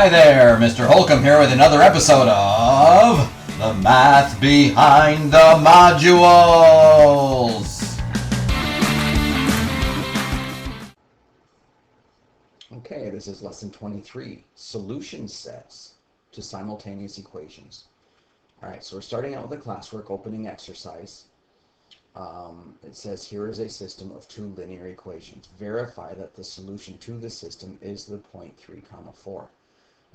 Hi there, Mr. Holcomb here with another episode of The Math Behind the Modules. Okay, this is lesson 23, solution sets to simultaneous equations. All right, so we're starting out with a classwork opening exercise. It says here is a system of two linear equations. Verify that the solution to the system is the point 3, 4.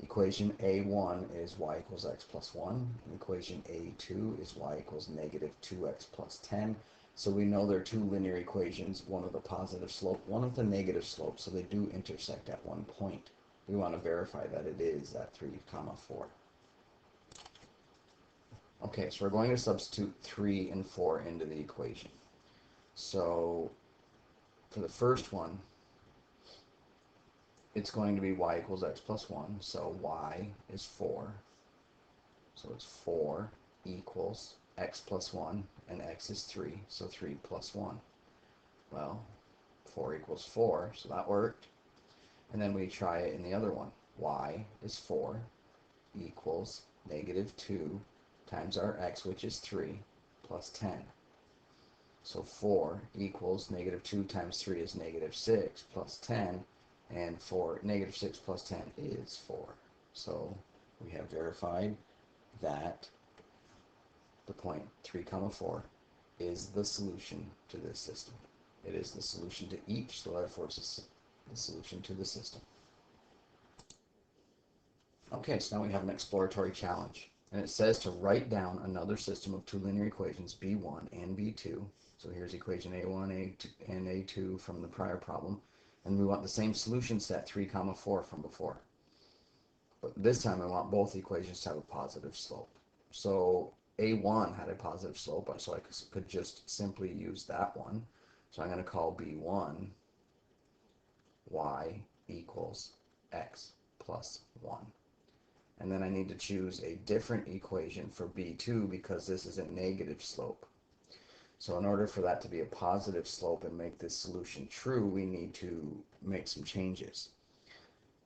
Equation A1 is y equals x plus 1. And equation A2 is y equals negative 2x plus 10. So we know they're two linear equations, one with a positive slope, one with a negative slope, so they do intersect at one point. We want to verify that it is that 3, 4. Okay, so we're going to substitute 3 and 4 into the equation. So for the first one, it's going to be y equals x plus 1, so y is 4. So it's 4 equals x plus 1, and x is 3, so 3 plus 1. Well, 4 equals 4, so that worked. And then we try it in the other one. Y is 4 equals negative 2 times our x, which is 3, plus 10. So 4 equals negative 2 times 3 is negative 6, plus 10. And negative 6 plus 10 is 4. So we have verified that the point 3, 4 is the solution to this system. It is the solution to each, so therefore it's the solution to the system. Okay, so now we have an exploratory challenge. And it says to write down another system of two linear equations, B1 and B2. So here's equation A1 A2, and A2 from the prior problem. And we want the same solution set, 3, 4 from before. But this time I want both equations to have a positive slope. So A1 had a positive slope, so I could just simply use that one. So I'm going to call B1 y equals x plus 1. And then I need to choose a different equation for B2 because this is a negative slope. So in order for that to be a positive slope and make this solution true, we need to make some changes.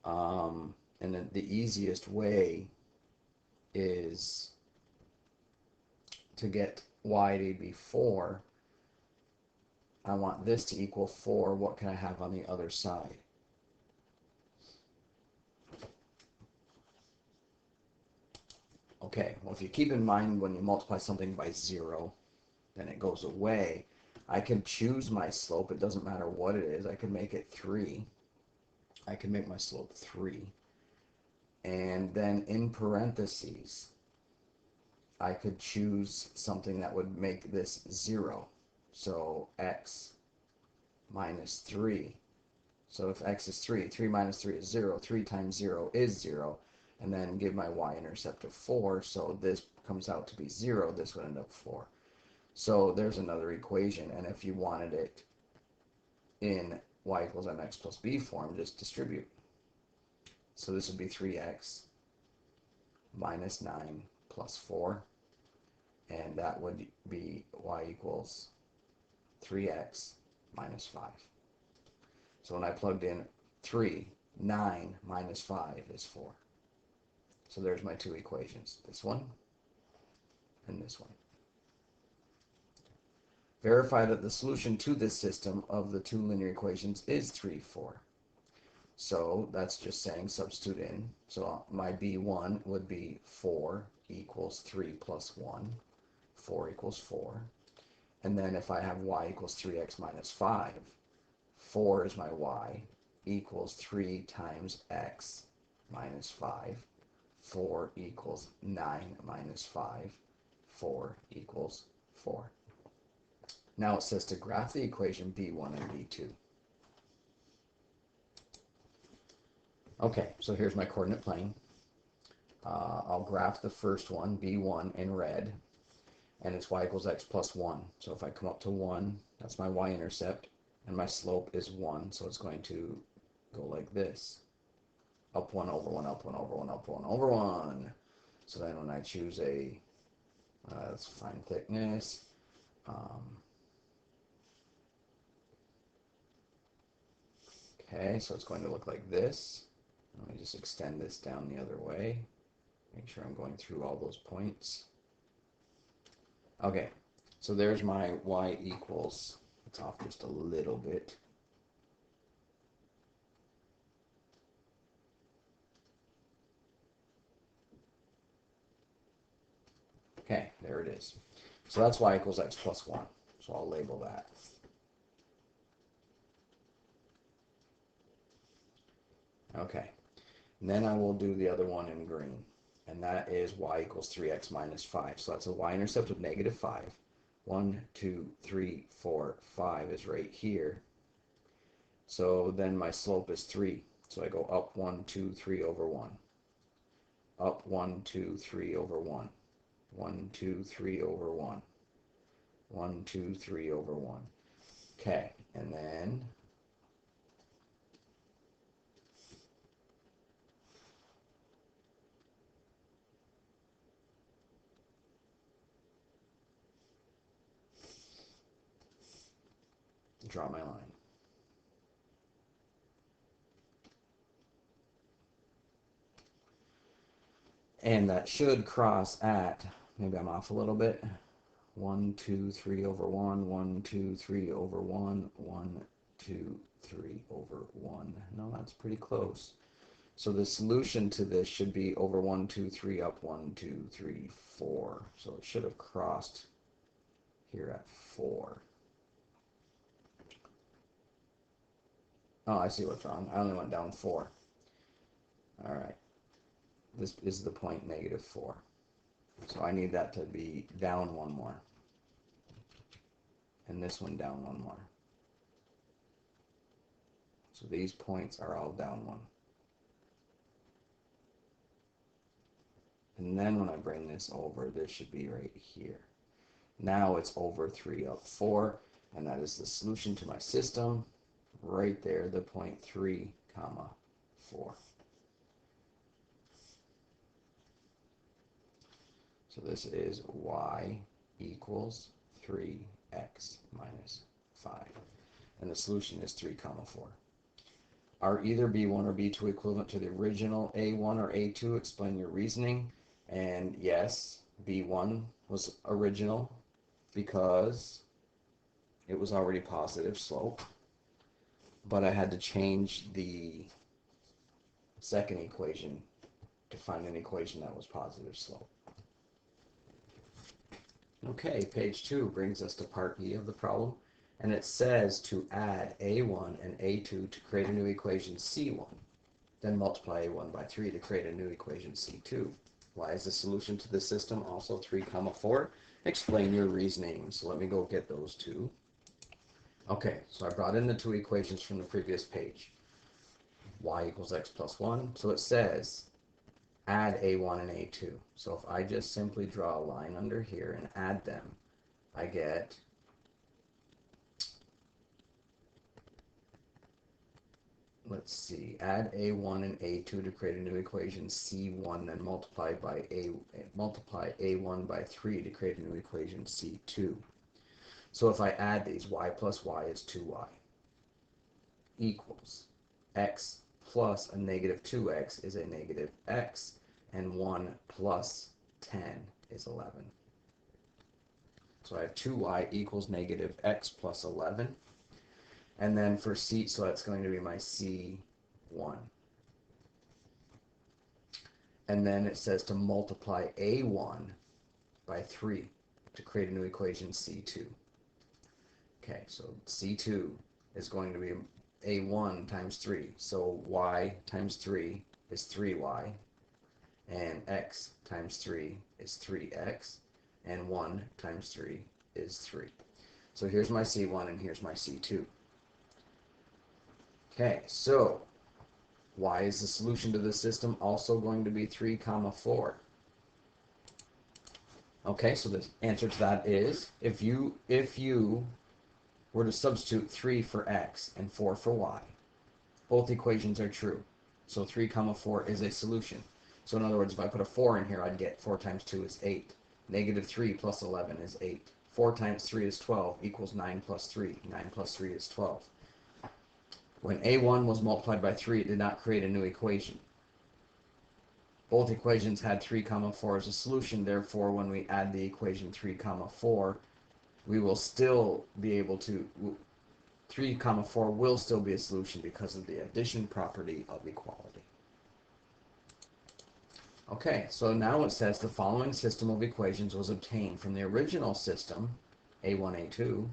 And the easiest way is to get y to be 4. I want this to equal 4. What can I have on the other side? Okay, well, if you keep in mind when you multiply something by 0, then it goes away. I can choose my slope. It doesn't matter what it is. I can make it 3. I can make my slope 3. And then in parentheses, I could choose something that would make this 0. So x minus 3. So if x is 3, 3 minus 3 is 0. 3 times 0 is 0. And then give my y-intercept of 4. So this comes out to be 0. This would end up 4. So there's another equation, and if you wanted it in y equals mx plus b form, just distribute. So this would be 3x minus 9 plus 4, and that would be y equals 3x minus 5. So when I plugged in 3, 9 minus 5 is 4. So there's my two equations, this one and this one. Verify that the solution to this system of the two linear equations is 3, 4. So that's just saying substitute in. So my B1 would be 4 equals 3 plus 1. 4 equals 4. And then if I have y equals 3x minus 5, 4 is my y, equals 3 times x minus 5. 4 equals 9 minus 5. 4 equals 4. Now it says to graph the equation B1 and B2. Okay, so here's my coordinate plane. I'll graph the first one, B1, in red, and it's y equals x plus 1. So if I come up to 1, that's my y-intercept, and my slope is 1, so it's going to go like this. Up 1 over 1, up 1 over 1, up 1 over 1. So then when I choose a, let's find thickness, okay, so it's going to look like this. Let me just extend this down the other way. Make sure I'm going through all those points. Okay, so there's my y equals. It's off just a little bit. Okay, there it is. So that's y equals x plus 1. So I'll label that. Okay, and then I will do the other one in green. And that is y equals 3x minus 5. So that's a y-intercept of negative 5. 1, 2, 3, 4, 5 is right here. So then my slope is 3. So I go up 1, 2, 3 over 1. Up 1, 2, 3 over 1. 1, 2, 3 over 1. 1, 2, 3 over 1. Okay, and then draw my line. And that should cross at, maybe I'm off a little bit, 1, 2, 3 over 1, 1, 2, 3 over 1, 1, 2, 3 over 1. No, that's pretty close. So the solution to this should be over 1, 2, 3, up 1, 2, 3, 4. So it should have crossed here at 4. Oh, I see what's wrong. I only went down 4. All right. This is the point negative 4. So I need that to be down 1 more. And this one down 1 more. So these points are all down 1. And then when I bring this over, this should be right here. Now it's over 3 up 4, and that is the solution to my system. Right there, the point 3, comma 4. So this is y equals 3x minus 5. And the solution is 3 comma 4. Are either B1 or B2 equivalent to the original A1 or A2? Explain your reasoning. And yes, B1 was original because it was already positive slope. But I had to change the second equation to find an equation that was positive slope. Okay, page 2 brings us to part E of the problem, and it says to add A1 and A2 to create a new equation C1, then multiply A1 by 3 to create a new equation C2. Why is the solution to the system also 3 comma 4? Explain your reasoning. So let me go get those two. Okay, so I brought in the two equations from the previous page. Y equals x plus 1. So it says add A1 and A2. So if I just simply draw a line under here and add them, I get let's see, add A1 and A2 to create a new equation C1, then multiply A1 by 3 to create a new equation C2. So if I add these, y plus y is 2y equals x plus a negative 2x is a negative x, and 1 plus 10 is 11. So I have 2y equals negative x plus 11. And then for C, so that's going to be my C1. And then it says to multiply A1 by 3 to create a new equation C2. Okay, so C2 is going to be A1 times 3. So y times 3 is 3y. And x times 3 is 3x. And 1 times 3 is 3. So here's my C1 and here's my C2. Okay, so why is the solution to the system also going to be 3 comma 4? Okay, so the answer to that is if you were to substitute 3 for x and 4 for y, both equations are true. So 3 comma 4 is a solution. So in other words, if I put a 4 in here, I'd get 4 times 2 is 8. Negative 3 plus 11 is 8. 4 times 3 is 12 equals 9 plus 3. 9 plus 3 is 12. When a1 was multiplied by 3, it did not create a new equation. Both equations had 3 comma 4 as a solution. Therefore, when we add the equation 3 comma 4, we will still be able to, 3 comma 4 will still be a solution because of the addition property of equality. Okay, so now it says the following system of equations was obtained from the original system, a1, a2,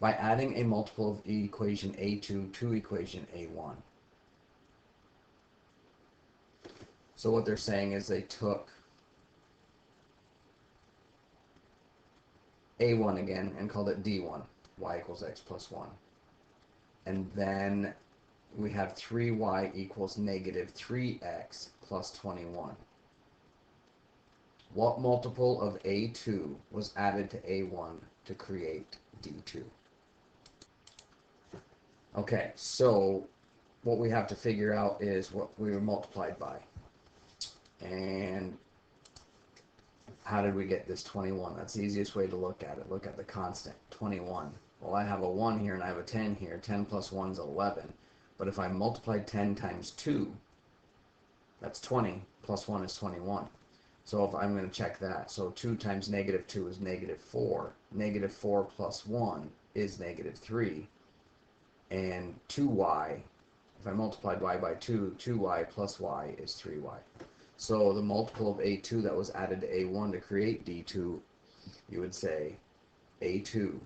by adding a multiple of equation a2 to equation a1. So what they're saying is they took a1 again and called it d1, y equals x plus 1. And then we have 3y equals negative 3x plus 21. What multiple of a2 was added to a1 to create d2? Okay, so what we have to figure out is what we were multiplied by. And how did we get this 21? That's the easiest way to look at it. Look at the constant, 21. Well, I have a 1 here and I have a 10 here. 10 plus 1 is 11. But if I multiply 10 times 2, that's 20, plus 1 is 21. So if I'm going to check that. So 2 times negative 2 is negative 4. Negative 4 plus 1 is negative 3. And 2y, if I multiplied y by 2, 2y plus y is 3y. So the multiple of a2 that was added to a1 to create d2, you would say a2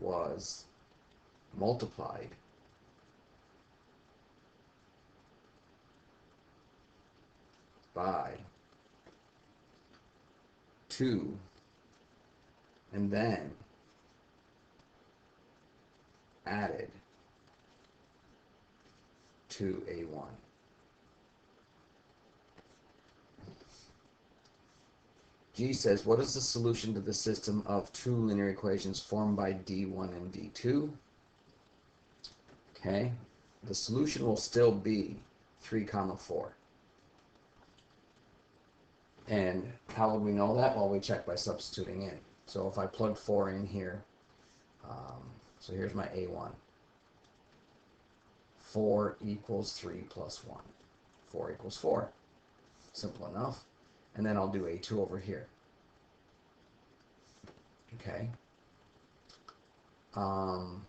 was multiplied by 2 and then added to a1. G says, what is the solution to the system of two linear equations formed by d1 and d2? Okay, the solution will still be 3 comma 4. And how would we know that? Well, we check by substituting in. So if I plug 4 in here, so here's my a1. 4 equals 3 plus 1. 4 equals 4. Simple enough. And then I'll do a2 over here. Okay. I'm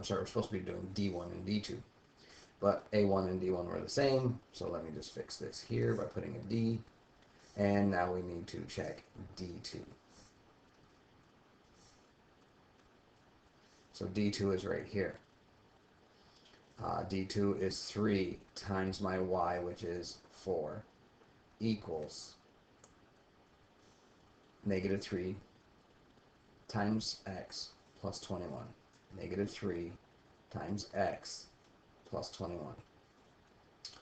sorry, we're supposed to be doing d1 and d2. But a1 and d1 were the same, so let me just fix this here by putting a d. And now we need to check d2. So d2 is right here. D2 is 3 times my y, which is 4, equals negative 3 times x plus 21. Negative 3 times x plus 21.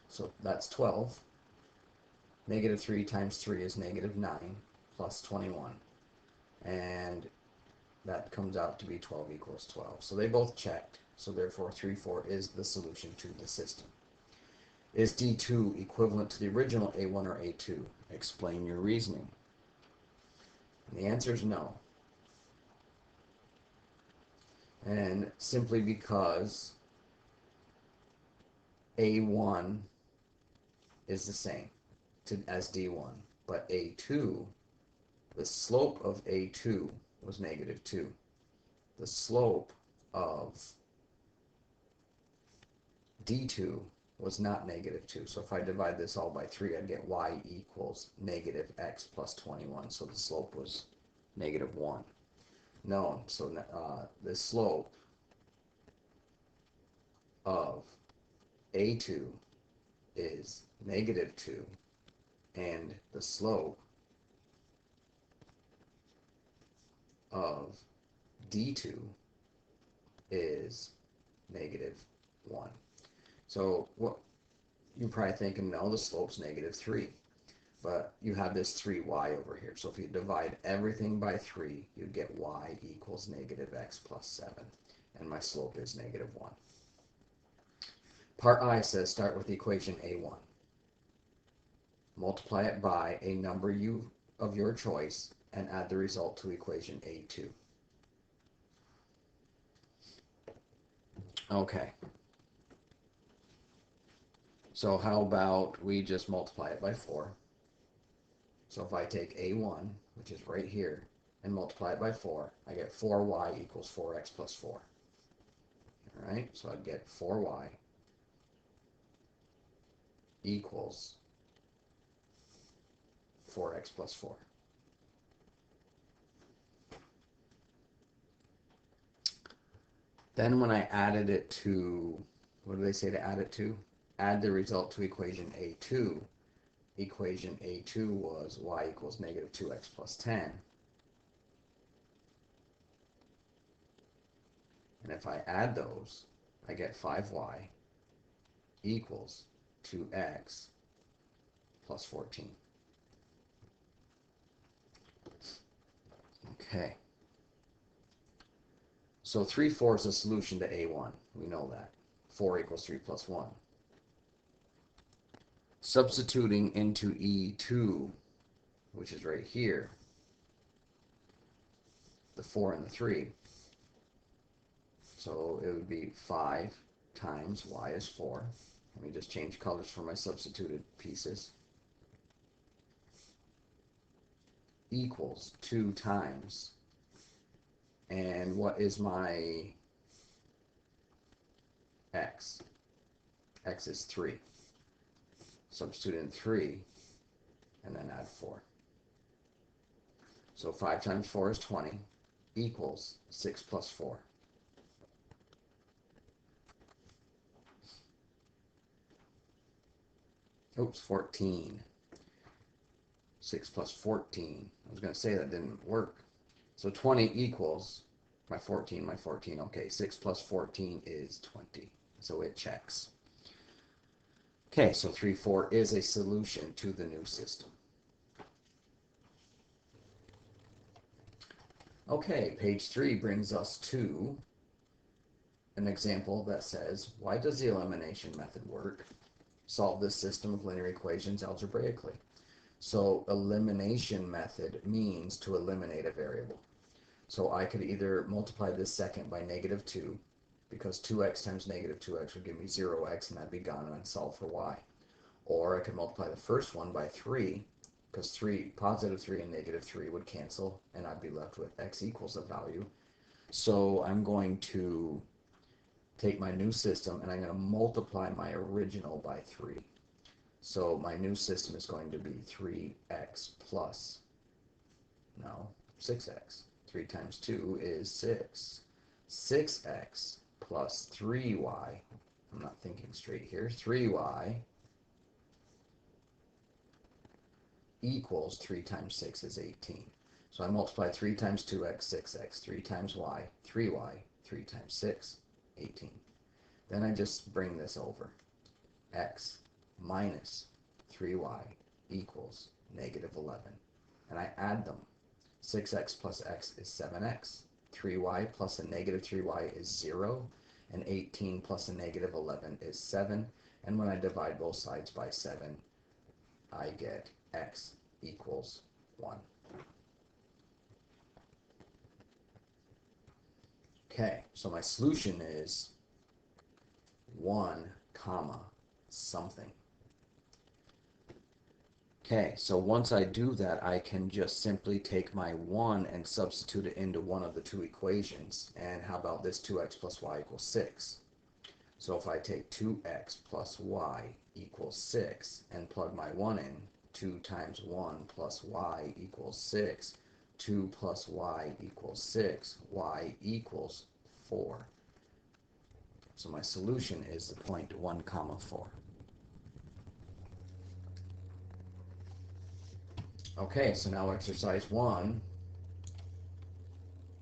So that's 12. Negative 3 times 3 is negative 9 plus 21. And that comes out to be 12 equals 12. So they both checked. So therefore 3, 4 is the solution to the system. Is D2 equivalent to the original A1 or A2? Explain your reasoning. And the answer is no. And simply because A1 is the same as D1, but A2, the slope of A2 was negative 2. The slope of D2 was not negative 2. So if I divide this all by 3, I'd get y equals negative x plus 21. So the slope was negative 1. No, so the slope of A2 is negative 2, and the slope of D2 is negative 1. So what you're probably thinking, no, the slope's negative 3. But you have this 3y over here. So if you divide everything by 3, you'd get y equals negative x plus 7. And my slope is negative 1. Part I says start with equation A1. Multiply it by a number of your choice and add the result to equation A2. Okay. So how about we just multiply it by 4? So if I take a1, which is right here, and multiply it by 4, I get 4y equals 4x plus 4. All right, so I'd get 4y equals 4x plus 4. Then when I added it to, what do they say to add it to? Add the result to equation A2. Equation A2 was y equals negative 2x plus 10. And if I add those, I get 5y equals 2x plus 14. Okay. So 3/4 is a solution to A1. We know that. 4 equals 3 plus 1. Substituting into E2, which is right here, the 4 and the 3. So it would be 5 times y is 4. Let me just change colors for my substituted pieces. Equals 2 times. And what is my x? X is 3. Substitute in 3 and then add 4. So 5 times 4 is 20 equals 6 plus 4. Oops, 14. 6 plus 14. I was going to say that didn't work. So 20 equals my 14, my 14. Okay, 6 plus 14 is 20. So it checks. Okay, so 3/4 is a solution to the new system. Okay, page 3 brings us to an example that says, why does the elimination method work? Solve this system of linear equations algebraically. So elimination method means to eliminate a variable. So I could either multiply this second by negative 2, because 2x times negative 2x would give me 0x, and I'd be gone and I'd solve for y. Or I could multiply the first one by 3, because positive 3 and negative 3 would cancel, and I'd be left with x equals a value. So I'm going to take my new system, and I'm going to multiply my original by 3. So my new system is going to be 3x plus, no, 6x. 3 times 2 is 6. 6x plus 3y, I'm not thinking straight here, 3y equals 3 times 6 is 18. So I multiply 3 times 2x, 6x, 3 times y, 3y, 3 times 6, 18. Then I just bring this over. X minus 3y equals negative 11. And I add them. 6x plus x is 7x. 3y plus a negative 3y is 0. And 18 plus a negative 11 is 7. And when I divide both sides by 7, I get x equals 1. Okay, so my solution is 1 comma something. Okay, so once I do that, I can just simply take my 1 and substitute it into one of the two equations. And how about this 2x plus y equals 6? So if I take 2x plus y equals 6 and plug my 1 in, 2 times 1 plus y equals 6. 2 plus y equals 6. Y equals 4. So my solution is the point 1 comma 4. Okay, so now exercise 1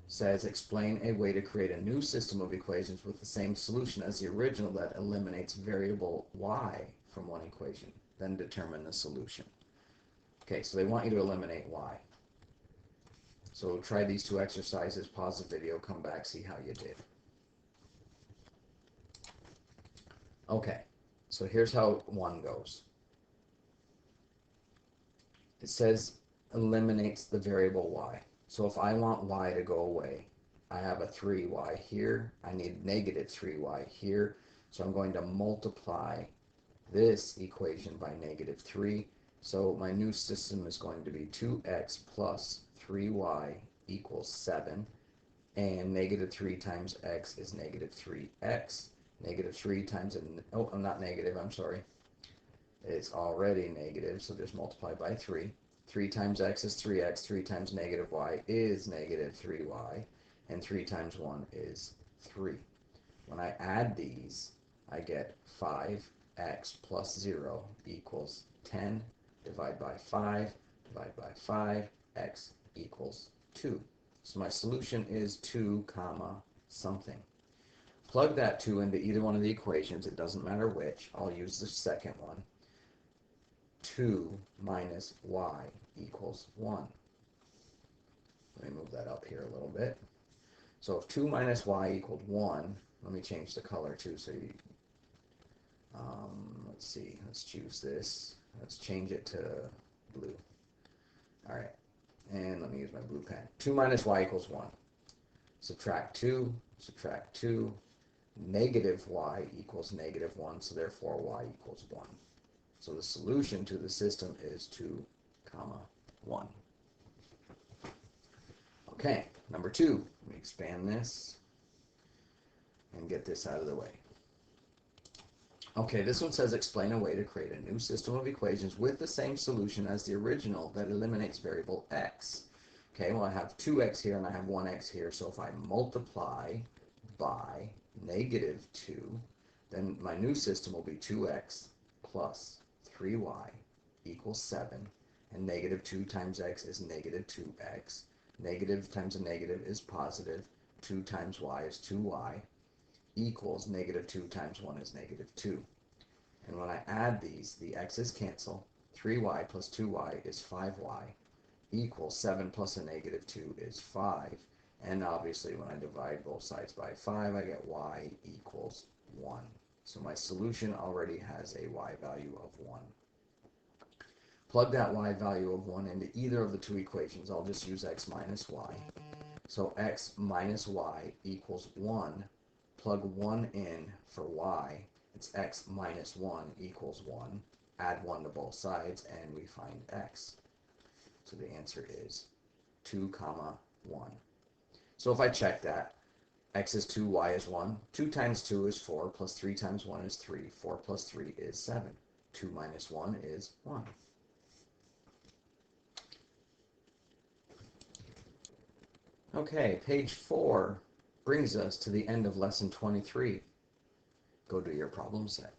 says explain a way to create a new system of equations with the same solution as the original that eliminates variable y from one equation. Then determine the solution. Okay, so they want you to eliminate y. So try these two exercises, pause the video, come back, see how you did. Okay, so here's how 1 goes. It says eliminates the variable y. So if I want y to go away, I have a 3y here. I need negative 3y here. So I'm going to multiply this equation by negative 3. So my new system is going to be 2x plus 3y equals 7. And negative 3 times x is negative 3x. Negative 3 times, oh, I'm not negative, I'm sorry. It's already negative, so just multiply by 3. 3 times x is 3x. 3 times negative y is negative 3y. And 3 times 1 is 3. When I add these, I get 5x plus 0 equals 10. Divide by 5. Divide by 5. X equals 2. So my solution is 2 comma something. Plug that 2 into either one of the equations. It doesn't matter which. I'll use the second one. 2 minus y equals 1. Let me move that up here a little bit. So if 2 minus y equaled 1, let me change the color too. So you, let's see, let's choose this. Let's change it to blue. All right, and let me use my blue pen. 2 minus y equals 1. Subtract 2, subtract 2. Negative y equals negative 1, so therefore y equals 1. So the solution to the system is 2 comma 1. Okay, number 2. Let me expand this and get this out of the way. Okay, this one says explain a way to create a new system of equations with the same solution as the original that eliminates variable x. Okay, well I have 2x here and I have 1x here, so if I multiply by negative 2, then my new system will be 2x plus 3y equals 7, and negative 2 times x is negative 2x. Negative times a negative is positive. 2 times y is 2y equals negative 2 times 1 is negative 2. And when I add these, the x's cancel. 3y plus 2y is 5y equals 7 plus a negative 2 is 5. And obviously when I divide both sides by 5, I get y equals 1. So my solution already has a y value of 1. Plug that y value of 1 into either of the two equations. I'll just use x minus y. So x minus y equals 1. Plug 1 in for y. It's x minus 1 equals 1. Add 1 to both sides and we find x. So the answer is 2 comma 1. So if I check that, x is 2, y is 1. 2 times 2 is 4, plus 3 times 1 is 3. 4 plus 3 is 7. 2 minus 1 is 1. Okay, page 4 brings us to the end of lesson 23. Go do your problem set.